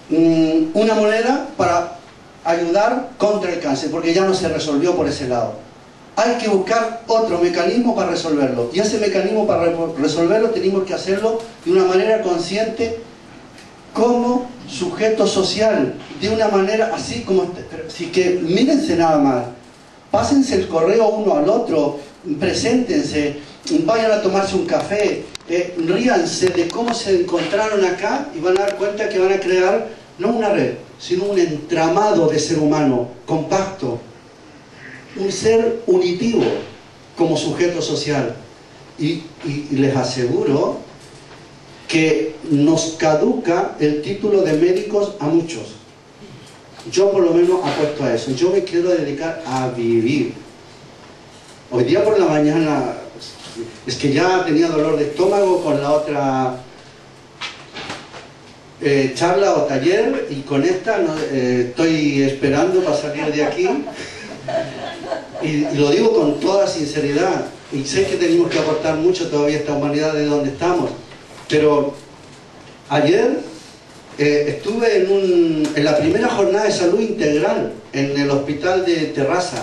una moneda para ayudar contra el cáncer, porque ya no se resolvió por ese lado. Hay que buscar otro mecanismo para resolverlo, y ese mecanismo para resolverlo tenemos que hacerlo de una manera consciente como sujeto social, de una manera así como... Así que mírense nada más. Pásense el correo uno al otro, preséntense, vayan a tomarse un café, ríanse de cómo se encontraron acá y van a dar cuenta que van a crear no una red, sino un entramado de ser humano compacto, un ser unitivo como sujeto social. Y les aseguro que nos caduca el título de médicos a muchos. Yo por lo menos apuesto a eso. Yo me quiero dedicar a vivir. Hoy día por la mañana, es que ya tenía dolor de estómago con la otra charla o taller, y con esta estoy esperando para salir de aquí. Y lo digo con toda sinceridad. Y sé que tenemos que aportar mucho todavía a esta humanidad de donde estamos. Pero ayer... estuve en la primera jornada de salud integral en el hospital de Terrassa.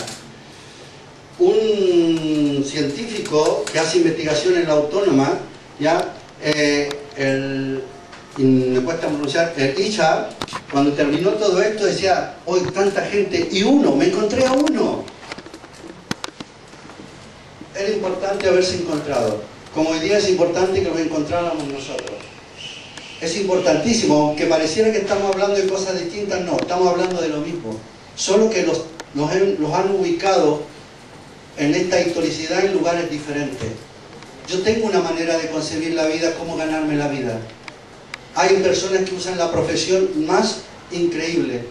Un científico que hace investigación en la Autónoma, ya, me cuesta pronunciar, el Ishar, cuando terminó todo esto decía, hoy tanta gente, y me encontré a uno. Era importante haberse encontrado, como hoy día es importante que nos encontráramos nosotros. Es importantísimo, aunque pareciera que estamos hablando de cosas distintas, no, estamos hablando de lo mismo. Solo que los han ubicado en esta historicidad en lugares diferentes. Yo tengo una manera de concebir la vida, cómo ganarme la vida. Hay personas que usan la profesión más increíble.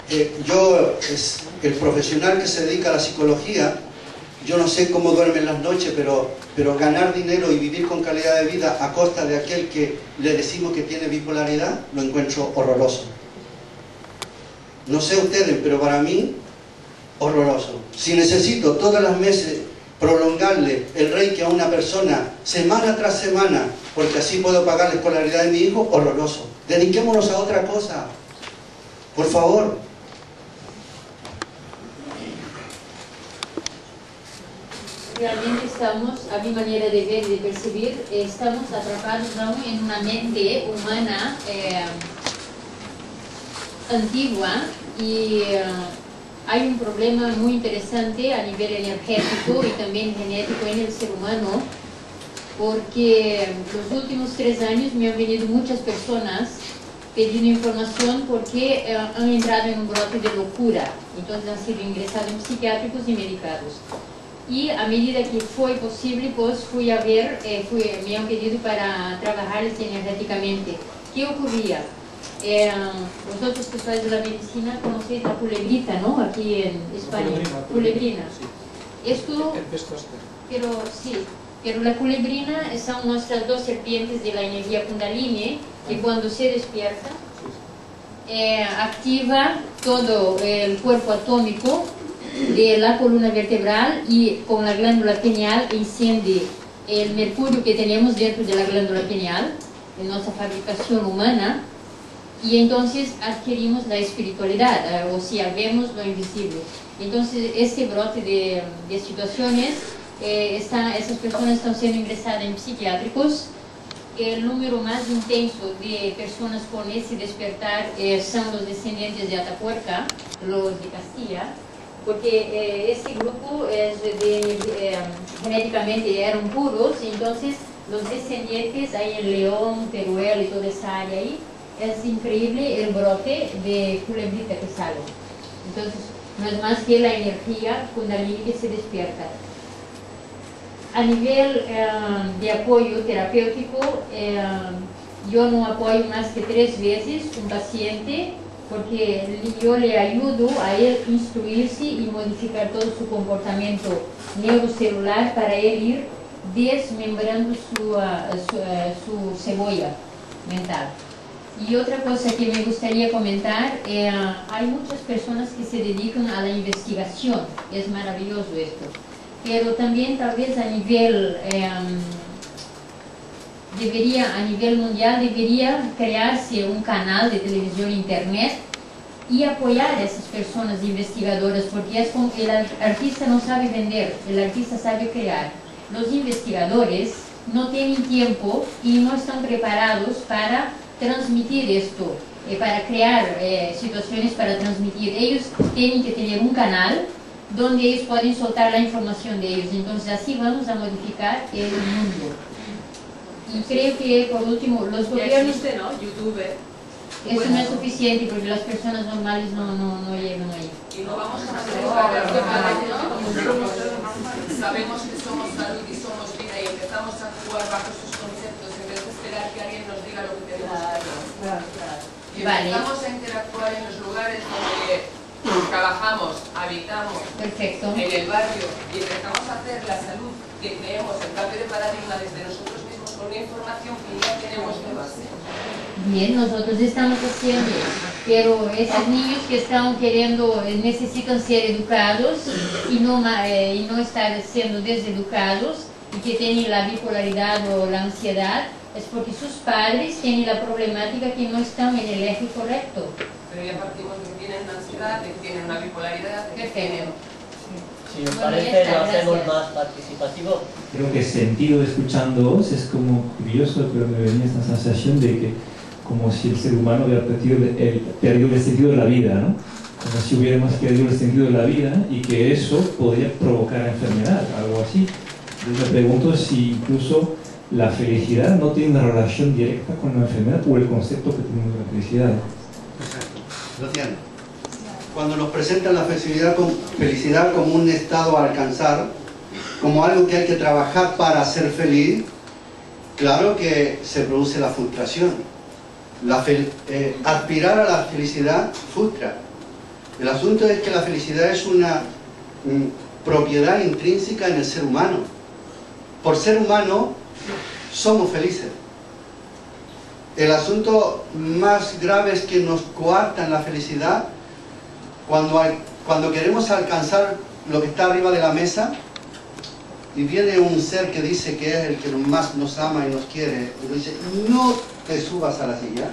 El profesional que se dedica a la psicología, yo no sé cómo duermen las noches, pero ganar dinero y vivir con calidad de vida a costa de aquel que le decimos que tiene bipolaridad, lo encuentro horroroso. No sé ustedes, pero para mí, horroroso. Si necesito todos los meses prolongarle el reiki a una persona, semana tras semana, porque así puedo pagar la escolaridad de mi hijo, horroroso. Dediquémonos a otra cosa, por favor. Realmente estamos, a mi manera de ver y de percibir, estamos atrapados aún en una mente humana antigua, y hay un problema muy interesante a nivel energético y también genético en el ser humano, porque los últimos 3 años me han venido muchas personas pidiendo información porque han entrado en un brote de locura, entonces han sido ingresados en psiquiátricos y medicados. Y a medida que fue posible, pues fui a ver, me han pedido para trabajarles energéticamente. ¿Qué ocurría? Vosotros que sois de la medicina conocéis la culebrita, ¿no? Aquí en España. Culebrina. Sí. Esto, pero sí, pero la culebrina son nuestras 2 serpientes de la energía Kundalini, que cuando se despierta activa todo el cuerpo atómico de la columna vertebral y con la glándula pineal enciende el mercurio que tenemos dentro de la glándula pineal en nuestra fabricación humana, y entonces adquirimos la espiritualidad, o sea, vemos lo invisible. Entonces este brote de situaciones, esas personas están siendo ingresadas en psiquiátricos. El número más intenso de personas con ese despertar son los descendientes de Atapuerca, los de Castilla, porque ese grupo genéticamente eran puros, entonces los descendientes ahí en León, Teruel y toda esa área ahí, es increíble el brote de culebrita que sale. Entonces no es más que la energía Kundalini que se despierta. A nivel de apoyo terapéutico, yo no apoyo más que 3 veces un paciente, porque yo le ayudo a él instruirse y modificar todo su comportamiento neurocelular para él ir desmembrando su cebolla mental. Y otra cosa que me gustaría comentar, hay muchas personas que se dedican a la investigación, es maravilloso esto, pero también tal vez a nivel mundial debería crearse un canal de televisión internet y apoyar a esas personas investigadoras, porque es como el artista no sabe vender, el artista sabe crear. Los investigadores no tienen tiempo y no están preparados para transmitir esto, para crear situaciones para transmitir. Ellos tienen que tener un canal donde ellos pueden soltar la información de ellos, entonces así vamos a modificar el mundo. Y creo que por último, los gobiernos... existe, ¿no? YouTube. Eso no es suficiente porque las personas normales no llegan ahí. Y no vamos a hacer, ¿no? Sabemos que somos salud y somos vida y empezamos a actuar bajo sus conceptos en vez de esperar que alguien nos diga lo que tenemos que hacer. Y empezamos a interactuar en los lugares donde trabajamos, habitamos, perfecto, en el barrio, y empezamos a hacer la salud que creemos, el cambio de paradigma desde nosotros mismos con una información que ya tenemos de base. Bien, nosotros estamos haciendo, pero esos niños que están queriendo, necesitan ser educados y no estar siendo deseducados y que tienen la bipolaridad o la ansiedad, es porque sus padres tienen la problemática que no están en el eje correcto. Pero ya partimos de que tienen ansiedad, de que tienen una bipolaridad, de que tienen... Si os parece, lo hacemos más participativo. Creo que el sentido de escuchándoos es como curioso, pero me venía esta sensación de que como si el ser humano hubiera perdido el sentido de la vida, ¿no? Como si hubiéramos perdido el sentido de la vida y que eso podría provocar enfermedad, algo así. Entonces me pregunto si incluso la felicidad no tiene una relación directa con la enfermedad o el concepto que tenemos de la felicidad. Exacto. Luciano, cuando nos presentan la felicidad como un estado a alcanzar, como algo que hay que trabajar para ser feliz, claro que se produce la frustración. Aspirar a la felicidad frustra. El asunto es que la felicidad es una propiedad intrínseca en el ser humano. Por ser humano somos felices. El asunto más grave es que nos coartan la felicidad cuando queremos alcanzar lo que está arriba de la mesa y viene un ser que dice que es el que más nos ama y nos quiere y nos dice, no te subas a la silla.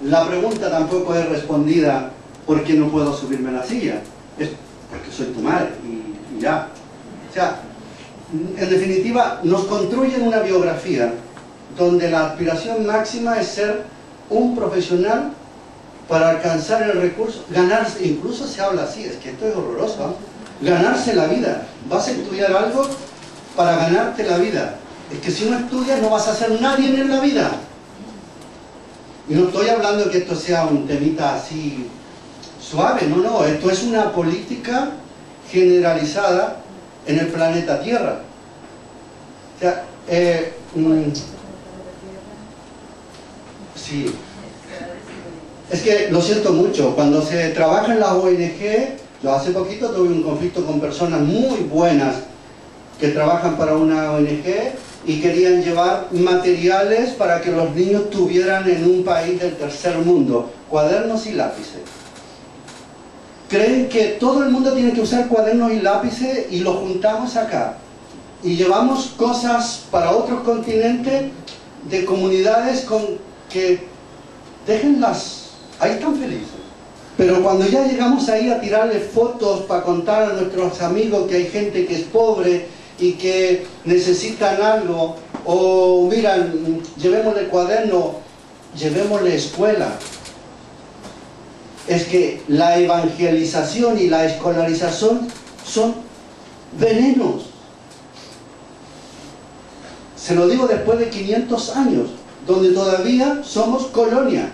La pregunta tampoco es respondida ¿por qué no puedo subirme a la silla? Es porque soy tu madre y ya. O sea, en definitiva nos construyen una biografía donde la aspiración máxima es ser un profesional para alcanzar el recurso, ganarse, incluso se habla así, es que esto es horroroso, ¿eh? Ganarse la vida. Vas a estudiar algo para ganarte la vida. Es que si no estudias no vas a ser nadie en la vida. Y no estoy hablando de que esto sea un temita así suave, no, no, esto es una política generalizada en el planeta Tierra. O sea, sí. Es que lo siento mucho, cuando se trabaja en la ONG, yo hace poquito tuve un conflicto con personas muy buenas que trabajan para una ONG y querían llevar materiales para que los niños tuvieran en un país del tercer mundo, cuadernos y lápices. Creen que todo el mundo tiene que usar cuadernos y lápices y los juntamos acá. Y llevamos cosas para otros continentes de comunidades con que déjenlas, ahí están felices. Pero cuando ya llegamos ahí a tirarle fotos para contar a nuestros amigos que hay gente que es pobre y que necesitan algo, o miran, llevémosle cuaderno, llevémosle escuela. Es que la evangelización y la escolarización son venenos. Se lo digo después de 500 años, donde todavía somos colonia.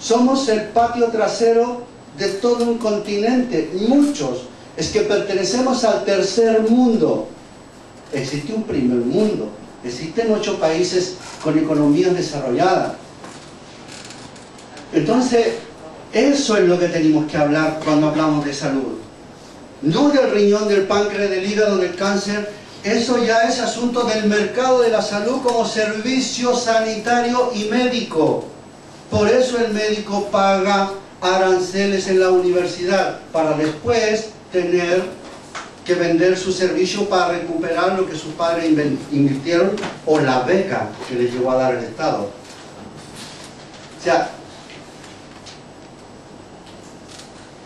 Somos el patio trasero de todo un continente, muchos. Es que pertenecemos al tercer mundo. Existe un primer mundo. Existen 8 países con economías desarrolladas. Entonces, eso es lo que tenemos que hablar cuando hablamos de salud. No del riñón, del páncreas, del hígado, del cáncer. Eso ya es asunto del mercado de la salud como servicio sanitario y médico. Por eso el médico paga aranceles en la universidad, para después tener que vender su servicio para recuperar lo que sus padres invirtieron o la beca que les llegó a dar el Estado. O sea,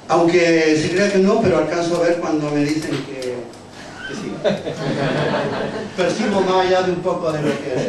aunque se crea que no, pero alcanzo a ver cuando me dicen que sí. Percibo más allá de un poco de lo que es.